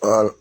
Voilà.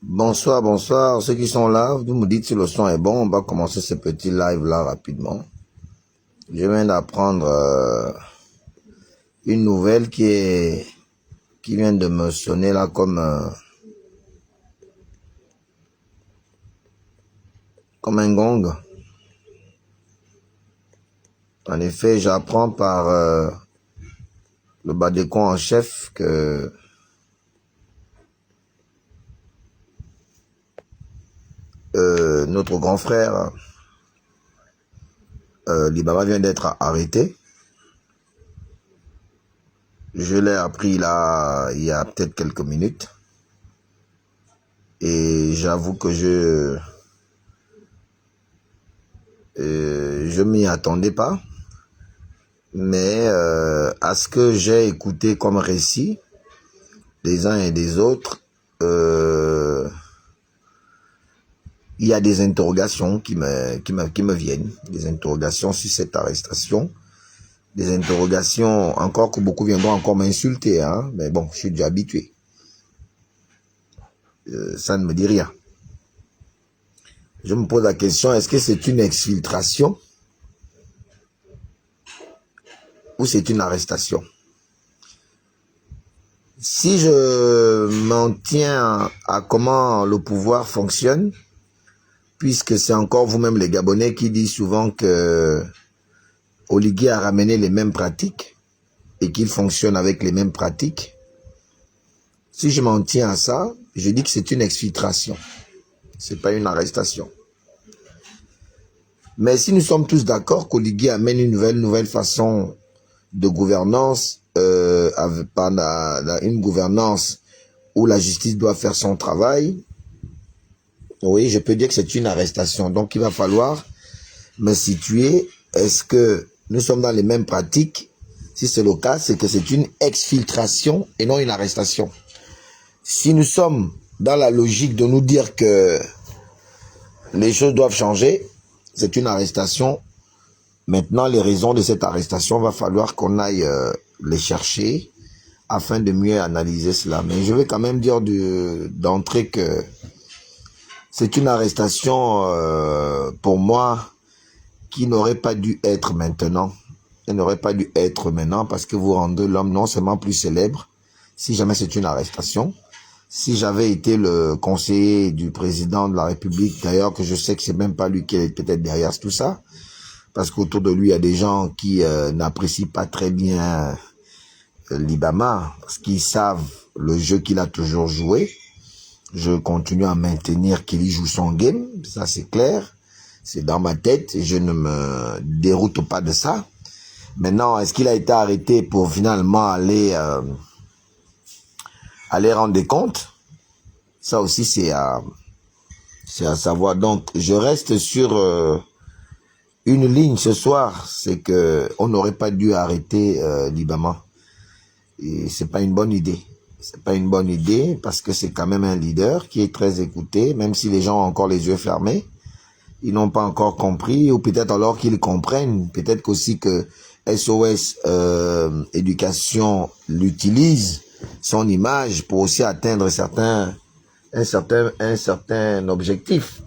Bonsoir, bonsoir. Ceux qui sont là, vous me dites si le son est bon. On va commencer ce petit live là rapidement. Je viens d'apprendre une nouvelle qui vient de me sonner là comme un gong. En effet, j'apprends par le Badécon en chef que notre grand frère Libama vient d'être arrêté. Je l'ai appris là il y a peut-être quelques minutes. Et j'avoue que je m'y attendais pas. Mais à ce que j'ai écouté comme récit des uns et des autres, il y a des interrogations qui me viennent, des interrogations sur cette arrestation, des interrogations encore que beaucoup viendront encore m'insulter, hein, mais bon, je suis déjà habitué. Ça ne me dit rien. Je me pose la question, est-ce que c'est une exfiltration ou c'est une arrestation? Si je m'en tiens à comment le pouvoir fonctionne, puisque c'est encore vous-même les Gabonais qui disent souvent que Oligui a ramené les mêmes pratiques et qu'il fonctionne avec les mêmes pratiques, si je m'en tiens à ça, je dis que c'est une exfiltration. C'est pas une arrestation. Mais si nous sommes tous d'accord qu'Oligui amène une nouvelle façon de gouvernance, une gouvernance où la justice doit faire son travail, oui, je peux dire que c'est une arrestation. Donc, il va falloir me situer. Est-ce que nous sommes dans les mêmes pratiques? Si c'est le cas, c'est que c'est une exfiltration et non une arrestation. Si nous sommes dans la logique de nous dire que les choses doivent changer, c'est une arrestation. Maintenant, les raisons de cette arrestation, va falloir qu'on aille les chercher afin de mieux analyser cela. Mais je vais quand même dire d'entrée que c'est une arrestation pour moi qui n'aurait pas dû être maintenant. Elle n'aurait pas dû être maintenant parce que vous rendez l'homme non seulement plus célèbre, si jamais c'est une arrestation. Si j'avais été le conseiller du président de la République, d'ailleurs que je sais que c'est même pas lui qui est peut-être derrière tout ça, parce qu'autour de lui il y a des gens qui n'apprécient pas très bien Libama, parce qu'ils savent le jeu qu'il a toujours joué. Je continue à maintenir qu'il y joue son game, ça c'est clair, c'est dans ma tête et je ne me déroute pas de ça. Maintenant, est-ce qu'il a été arrêté pour finalement aller rendre des comptes? Ça aussi c'est à savoir. Donc je reste sur une ligne ce soir, c'est que on n'aurait pas dû arrêter Libama. Et c'est pas une bonne idée. C'est pas une bonne idée parce que c'est quand même un leader qui est très écouté, même si les gens ont encore les yeux fermés. Ils n'ont pas encore compris, ou peut-être alors qu'ils comprennent. Peut-être qu'aussi que SOS Éducation l'utilise, son image, pour aussi atteindre un certain objectif.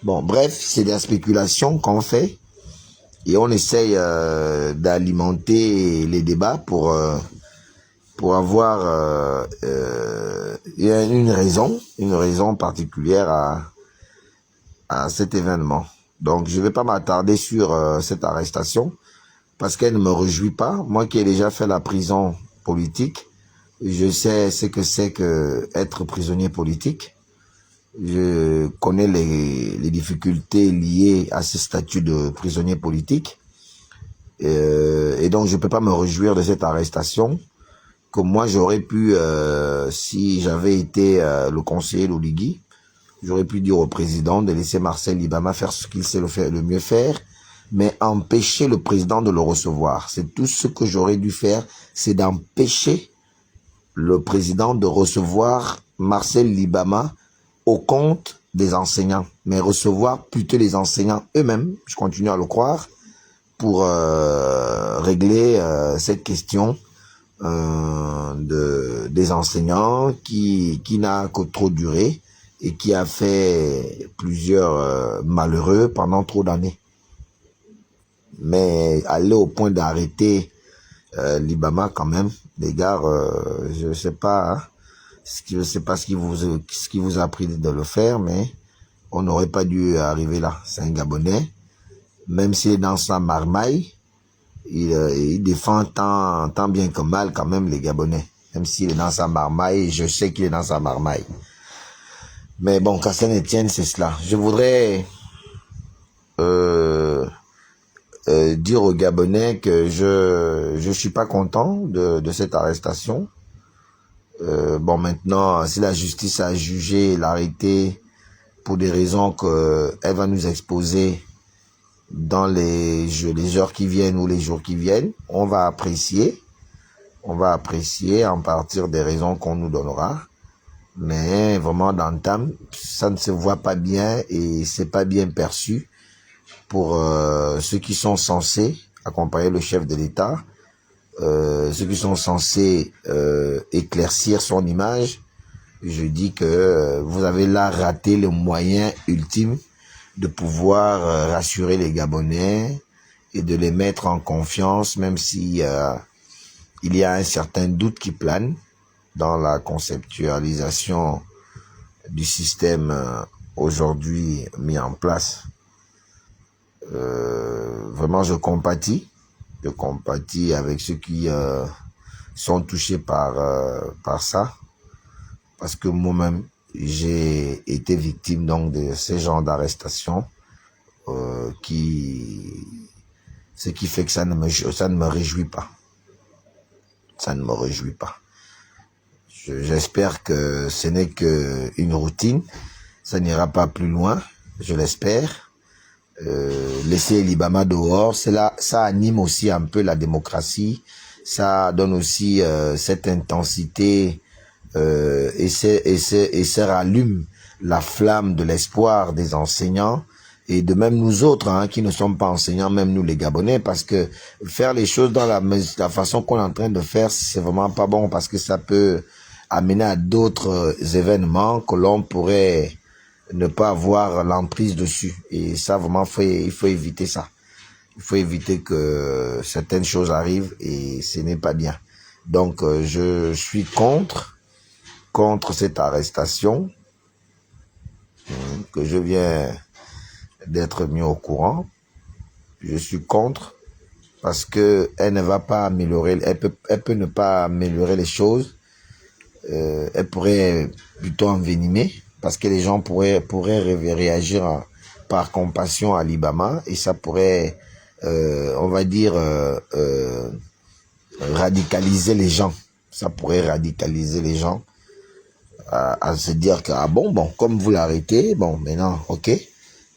Bon, bref, c'est des spéculations qu'on fait et on essaye d'alimenter les débats pour avoir une raison particulière à cet événement. Donc, je ne vais pas m'attarder sur cette arrestation parce qu'elle ne me réjouit pas. Moi qui ai déjà fait la prison politique, je sais ce que c'est que être prisonnier politique. Je connais les difficultés liées à ce statut de prisonnier politique. Et donc, je ne peux pas me réjouir de cette arrestation que moi, j'aurais pu, si j'avais été le conseiller d'Oligui, j'aurais pu dire au président de laisser Marcel Libama faire ce qu'il sait le mieux faire, mais empêcher le président de le recevoir. C'est tout ce que j'aurais dû faire, c'est d'empêcher le président de recevoir Marcel Libama au compte des enseignants, mais recevoir plutôt les enseignants eux-mêmes, je continue à le croire, pour régler cette question des enseignants qui n'a que trop duré et qui a fait plusieurs malheureux pendant trop d'années. Mais aller au point d'arrêter Libama quand même, les gars, je sais pas, hein, je sais pas ce qui vous a pris de le faire, mais on n'aurait pas dû arriver là. C'est un Gabonais, même s'il est dans sa marmaille, il défend tant bien que mal quand même les Gabonais. Même s'il est dans sa marmaille, je sais qu'il est dans sa marmaille. Mais bon, qu'à Saint-Étienne, c'est cela. Je voudrais dire aux Gabonais que je suis pas content de cette arrestation. Bon, maintenant, si la justice a jugé l'arrêter pour des raisons qu'elle va nous exposer dans les heures qui viennent ou les jours qui viennent, on va apprécier en partir des raisons qu'on nous donnera. Mais vraiment d'entame, ça ne se voit pas bien et c'est pas bien perçu pour ceux qui sont censés accompagner le chef de l'État, ceux qui sont censés éclaircir son image. Je dis que vous avez là raté le moyen ultime de pouvoir rassurer les Gabonais et de les mettre en confiance, même si il y a un certain doute qui plane dans la conceptualisation du système aujourd'hui mis en place. Vraiment, je compatis avec ceux qui sont touchés par ça, parce que moi-même, j'ai été victime donc de ces genres d'arrestations ce qui fait que ça ne me réjouit pas. Ça ne me réjouit pas. J'espère que ce n'est qu'une routine. Ça n'ira pas plus loin, je l'espère. Laisser Libama dehors, ça anime aussi un peu la démocratie. Ça donne aussi cette intensité et ça rallume la flamme de l'espoir des enseignants et de même nous autres hein, qui ne sommes pas enseignants, même nous les Gabonais, parce que faire les choses dans la façon qu'on est en train de faire, c'est vraiment pas bon, parce que ça peut amener à d'autres événements que l'on pourrait ne pas avoir l'emprise dessus. Et ça, vraiment, il faut éviter ça. Il faut éviter que certaines choses arrivent et ce n'est pas bien. Donc, je suis contre cette arrestation que je viens d'être mis au courant. Je suis contre parce que elle ne va pas améliorer, elle peut ne pas améliorer les choses. Elle pourrait plutôt envenimer parce que les gens pourraient réagir par compassion à Libama et ça pourrait, on va dire, radicaliser les gens. Ça pourrait radicaliser les gens à se dire que, ah bon, comme vous l'arrêtez, bon, maintenant, ok,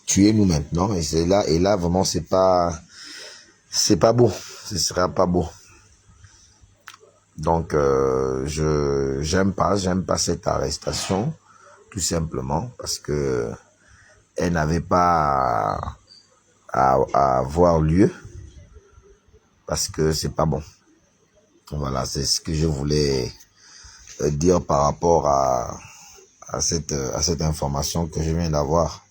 tuez-nous maintenant. Et là, vraiment, c'est pas beau. Ce sera pas beau. Donc, j'aime pas cette arrestation, tout simplement, parce que elle n'avait pas à avoir lieu, parce que c'est pas bon. Voilà, c'est ce que je voulais dire par rapport à cette information que je viens d'avoir.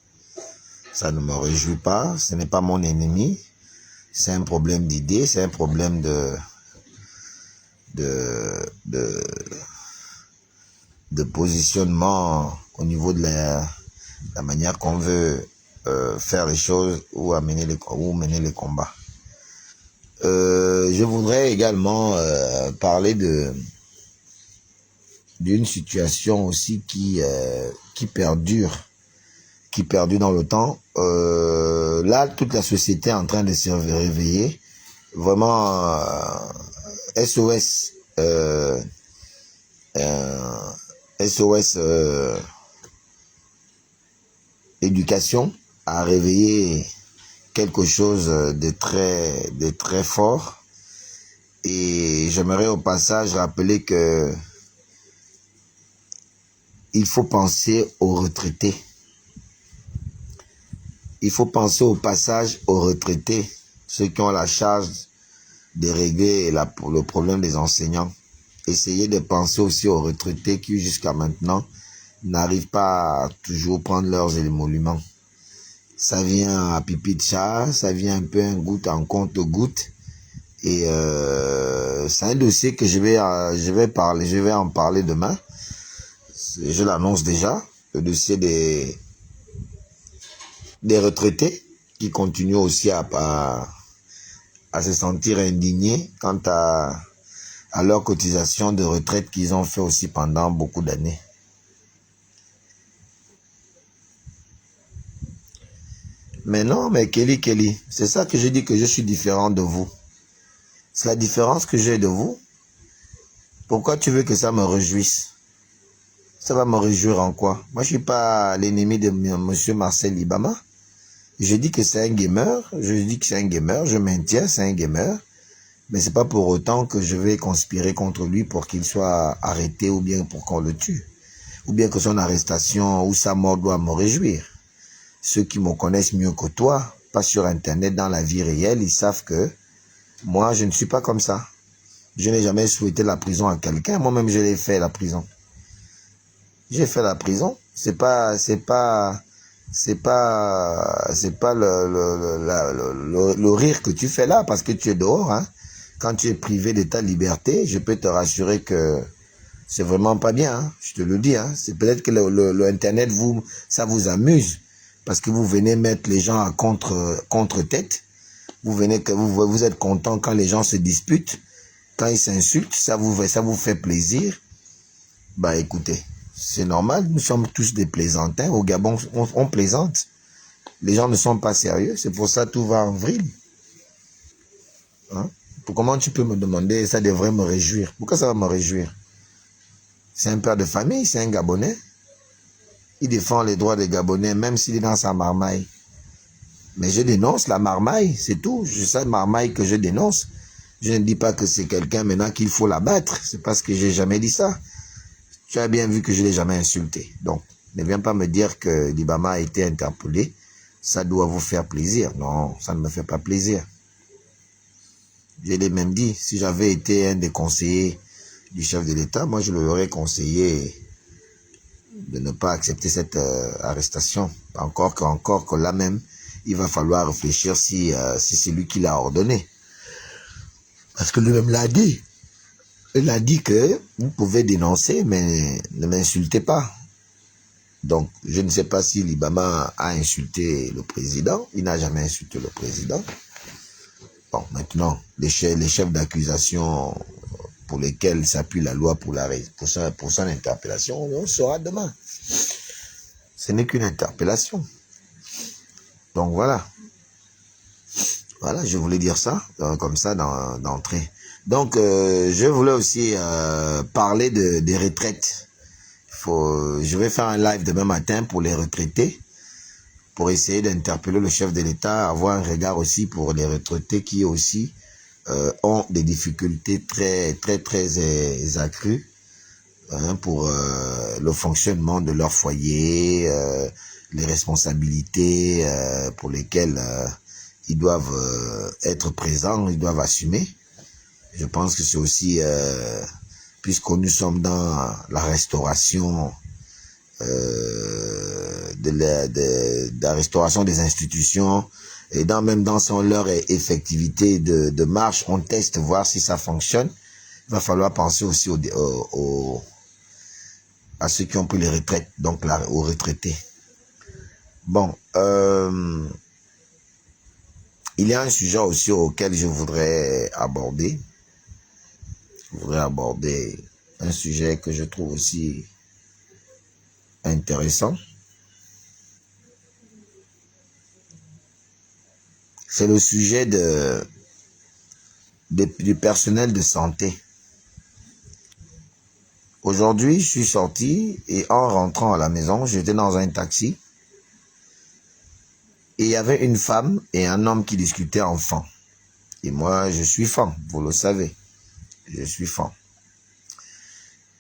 Ça ne me réjouit pas, ce n'est pas mon ennemi, c'est un problème d'idée, c'est un problème de positionnement au niveau de la manière qu'on veut faire les choses ou mener les combats. Je voudrais également parler d'une situation aussi qui perdure dans le temps. Là, toute la société est en train de se réveiller. Vraiment, SOS. SOS éducation a réveillé quelque chose de très fort. Et j'aimerais au passage rappeler que il faut penser aux retraités. Il faut penser au passage aux retraités, ceux qui ont la charge de régler le problème des enseignants. Essayez de penser aussi aux retraités qui, jusqu'à maintenant, n'arrivent pas à toujours prendre leurs émoluments. Ça vient à pipi de chat, ça vient un peu en compte-goutte. Et c'est un dossier que je vais en parler demain. Je l'annonce déjà, le dossier des retraités qui continuent aussi à se sentir indignés quant à leur cotisation de retraite qu'ils ont fait aussi pendant beaucoup d'années. Mais non, mais Kelly, c'est ça que je dis que je suis différent de vous. C'est la différence que j'ai de vous. Pourquoi tu veux que ça me réjouisse? Ça va me réjouir en quoi? Moi, je suis pas l'ennemi de monsieur Marcel Libama. Je dis que c'est un gamer, je maintiens, c'est un gamer. Mais c'est pas pour autant que je vais conspirer contre lui pour qu'il soit arrêté ou bien pour qu'on le tue. Ou bien que son arrestation ou sa mort doit me réjouir. Ceux qui me connaissent mieux que toi, pas sur Internet, dans la vie réelle, ils savent que moi, je ne suis pas comme ça. Je n'ai jamais souhaité la prison à quelqu'un. Moi-même, je l'ai fait, la prison. J'ai fait la prison. C'est pas le rire que tu fais là parce que tu es dehors, hein. Quand tu es privé de ta liberté, je peux te rassurer que c'est vraiment pas bien, hein. Je te le dis, hein. C'est peut-être que le Internet, ça vous amuse parce que vous venez mettre les gens à contre-tête. Vous êtes content quand les gens se disputent, quand ils s'insultent, ça vous fait plaisir. Bah écoutez, c'est normal, nous sommes tous des plaisantins. Au Gabon, on plaisante. Les gens ne sont pas sérieux, c'est pour ça que tout va en vrille. Hein? Comment tu peux me demander, ça devrait me réjouir? Pourquoi ça va me réjouir? C'est un père de famille, c'est un Gabonais. Il défend les droits des Gabonais, même s'il est dans sa marmaille. Mais je dénonce la marmaille, c'est tout. C'est ça, marmaille que je dénonce. Je ne dis pas que c'est quelqu'un maintenant qu'il faut l'abattre. C'est parce que j'ai jamais dit ça. Tu as bien vu que je ne l'ai jamais insulté. Donc, ne viens pas me dire que Libama a été interpellé. Ça doit vous faire plaisir. Non, ça ne me fait pas plaisir. Je l'ai même dit, si j'avais été un des conseillers du chef de l'État, moi je lui aurais conseillé de ne pas accepter cette arrestation. Encore que là même, il va falloir réfléchir si c'est lui qui l'a ordonné. Parce que lui-même l'a dit. Il a dit que vous pouvez dénoncer, mais ne m'insultez pas. Donc, je ne sais pas si Libama a insulté le président. Il n'a jamais insulté le président. Bon, maintenant, les chefs d'accusation pour lesquels s'appuie la loi pour son interpellation, on saura demain. Ce n'est qu'une interpellation. Donc, voilà. Voilà, je voulais dire ça, comme ça, d'entrée. Donc, je voulais aussi parler des retraites. Je vais faire un live demain matin pour les retraités, pour essayer d'interpeller le chef de l'État, avoir un regard aussi pour les retraités qui aussi ont des difficultés très accrues pour le fonctionnement de leur foyer, les responsabilités pour lesquelles ils doivent être présents, ils doivent assumer. Je pense que c'est aussi, puisque nous sommes dans la restauration, de la restauration des institutions, et même dans leur effectivité de marche, on teste, voir si ça fonctionne. Il va falloir penser aussi à ceux qui ont pris les retraites, donc aux retraités. Bon, il y a un sujet aussi auquel je voudrais aborder. Je voudrais aborder un sujet que je trouve aussi intéressant. C'est le sujet du personnel de santé. Aujourd'hui, je suis sorti et en rentrant à la maison, j'étais dans un taxi et il y avait une femme et un homme qui discutaient enfant. Et moi, je suis fan, vous le savez. Je suis fan.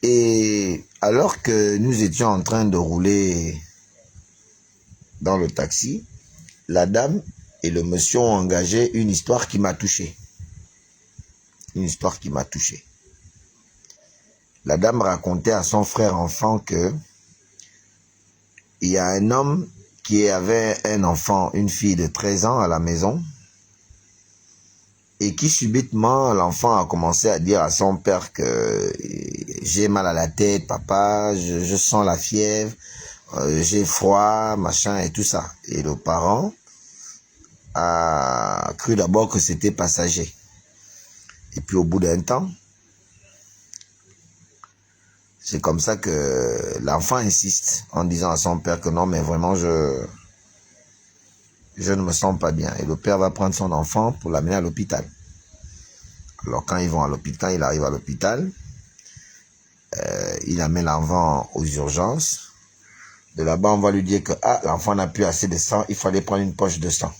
Et alors que nous étions en train de rouler dans le taxi, la dame et le monsieur ont engagé une histoire qui m'a touché. Une histoire qui m'a touché. La dame racontait à son frère enfant que il y a un homme qui avait un enfant, une fille de 13 ans à la maison, et qui subitement, l'enfant a commencé à dire à son père que j'ai mal à la tête, papa, je sens la fièvre, j'ai froid, machin et tout ça. Et le parent a cru d'abord que c'était passager. Et puis au bout d'un temps, c'est comme ça que l'enfant insiste en disant à son père que non, mais vraiment, je ne me sens pas bien. Et le père va prendre son enfant pour l'amener à l'hôpital. Alors quand il arrive à l'hôpital, il amène l'enfant aux urgences. De là-bas, on va lui dire que l'enfant n'a plus assez de sang, il fallait prendre une poche de sang.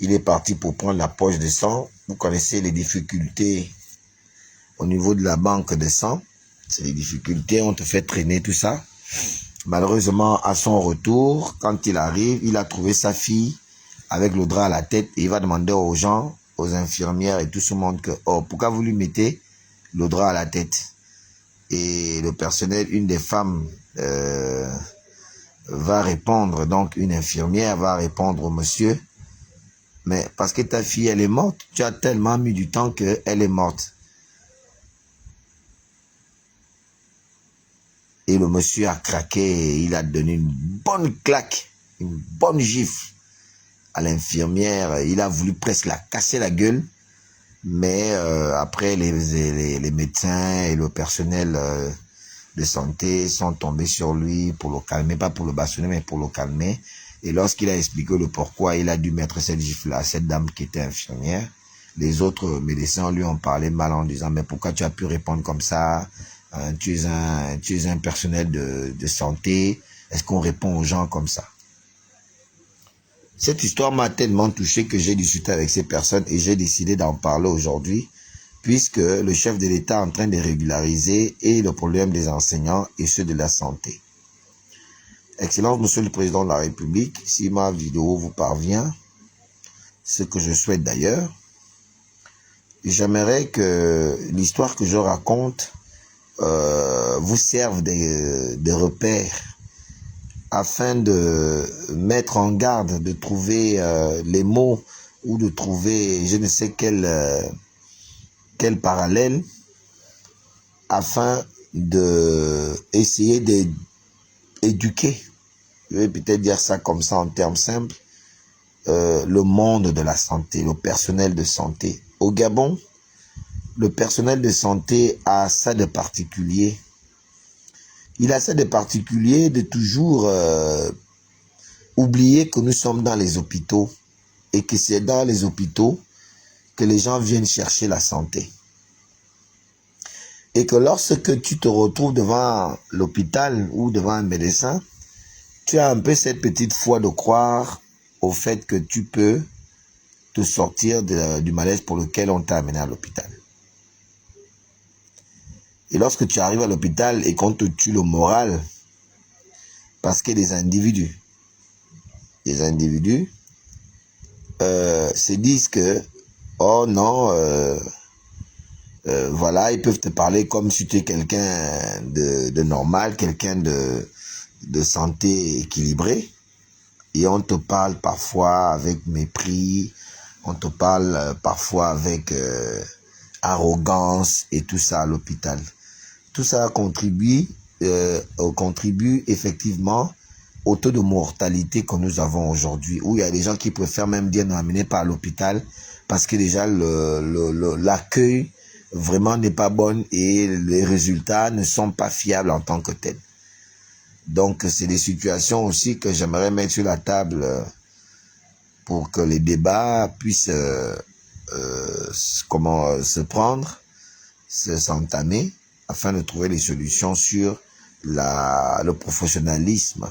Il est parti pour prendre la poche de sang. Vous connaissez les difficultés au niveau de la banque de sang. C'est les difficultés, on te fait traîner tout ça. Malheureusement, à son retour, quand il arrive, il a trouvé sa fille avec le drap à la tête et il va demander aux gens, aux infirmières et tout ce monde que, pourquoi vous lui mettez le drap à la tête? Et le personnel, une des femmes va répondre, donc une infirmière va répondre au monsieur, mais parce que ta fille, elle est morte, tu as tellement mis du temps qu'elle est morte. Et le monsieur a craqué et il a donné une bonne claque, une bonne gifle à l'infirmière. Il a voulu presque la casser la gueule. Mais après, les médecins et le personnel de santé sont tombés sur lui pour le calmer, pas pour le bâtonner, mais pour le calmer. Et lorsqu'il a expliqué le pourquoi, il a dû mettre cette gifle à cette dame qui était infirmière. Les autres médecins lui ont parlé mal en disant, mais pourquoi tu as pu répondre comme ça? Tu es un personnel de santé. Est-ce qu'on répond aux gens comme ça? Cette histoire m'a tellement touché que j'ai discuté avec ces personnes et j'ai décidé d'en parler aujourd'hui, puisque le chef de l'État est en train de régulariser et le problème des enseignants et ceux de la santé. Excellence, Monsieur le Président de la République, si ma vidéo vous parvient, ce que je souhaite d'ailleurs, j'aimerais que l'histoire que je raconte vous serve de repère afin de mettre en garde, de trouver les mots ou de trouver je ne sais quel parallèle afin de essayer d'éduquer, je vais peut-être dire ça comme ça en termes simples, le monde de la santé, le personnel de santé. Au Gabon, le personnel de santé a ça de particulier. Il a ça de particulier de toujours oublier que nous sommes dans les hôpitaux et que c'est dans les hôpitaux que les gens viennent chercher la santé. Et que lorsque tu te retrouves devant l'hôpital ou devant un médecin, tu as un peu cette petite foi de croire au fait que tu peux te sortir du malaise pour lequel on t'a amené à l'hôpital. Et lorsque tu arrives à l'hôpital et qu'on te tue le moral, parce que des individus se disent que, oh non, voilà, ils peuvent te parler comme si tu es quelqu'un de normal, quelqu'un de santé équilibrée. Et on te parle parfois avec mépris, on te parle parfois avec arrogance et tout ça à l'hôpital. Tout ça contribue effectivement au taux de mortalité que nous avons aujourd'hui, où il y a des gens qui préfèrent même dire nous amener par l'hôpital parce que déjà l'accueil vraiment n'est pas bon et les résultats ne sont pas fiables en tant que tels. Donc c'est des situations aussi que j'aimerais mettre sur la table pour que les débats puissent s'entamer afin de trouver des solutions sur le professionnalisme,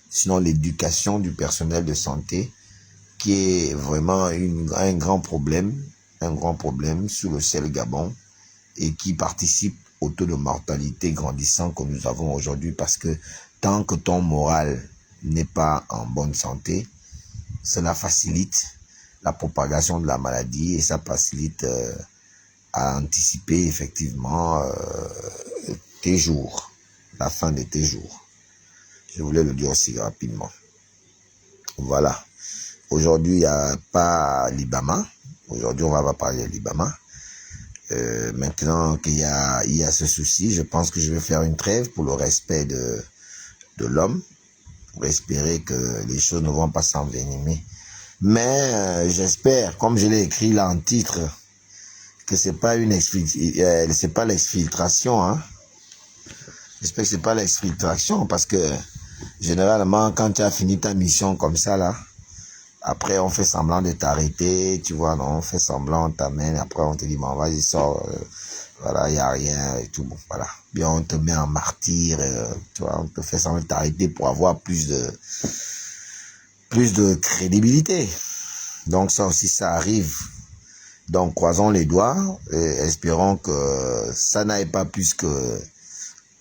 sinon l'éducation du personnel de santé, qui est vraiment un grand problème sur le ciel Gabon et qui participe au taux de mortalité grandissant que nous avons aujourd'hui, parce que tant que ton moral n'est pas en bonne santé, cela facilite la propagation de la maladie et ça facilite à anticiper effectivement tes jours, la fin de tes jours. Je voulais le dire aussi rapidement. Voilà. Aujourd'hui, il n'y a pas l'IBAMA. Aujourd'hui, on va pas parler de l'IBAMA. Maintenant qu'il y a ce souci, je pense que je vais faire une trêve pour le respect de l'homme, pour espérer que les choses ne vont pas s'envenimer. Mais j'espère, comme je l'ai écrit là en titre, que c'est pas l'exfiltration, hein. J'espère que c'est pas l'exfiltration, parce que généralement quand tu as fini ta mission comme ça là, après on fait semblant de t'arrêter, tu vois, non, on fait semblant, on t'amène, après on te dit bon vas-y sors, voilà, il n'y a rien et tout, bon, voilà. Bien on te met en martyr, tu vois, on te fait semblant de t'arrêter pour avoir plus de crédibilité. Donc ça aussi ça arrive. Donc croisons les doigts et espérons que ça n'aille pas plus que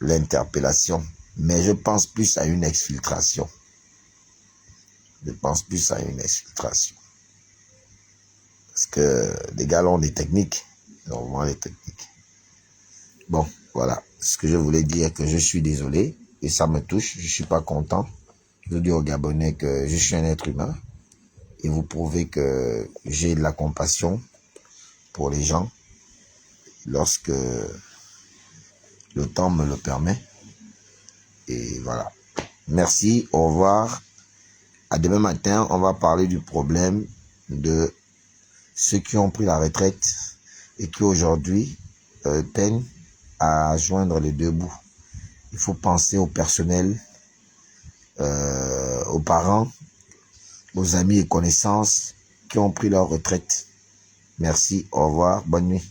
l'interpellation. Mais je pense plus à une exfiltration. Parce que les gars ont des techniques. Ils ont vraiment des techniques. Bon, voilà. Ce que je voulais dire, que je suis désolé. Et ça me touche. Je suis pas content. Je dis aux Gabonais que je suis un être humain. Et vous prouvez que j'ai de la compassion pour les gens lorsque le temps me le permet. Et voilà. Merci, au revoir. À demain matin, on va parler du problème de ceux qui ont pris la retraite et qui aujourd'hui peinent à joindre les deux bouts. Il faut penser au personnel, aux parents, aux amis et connaissances qui ont pris leur retraite. Merci, au revoir, bonne nuit.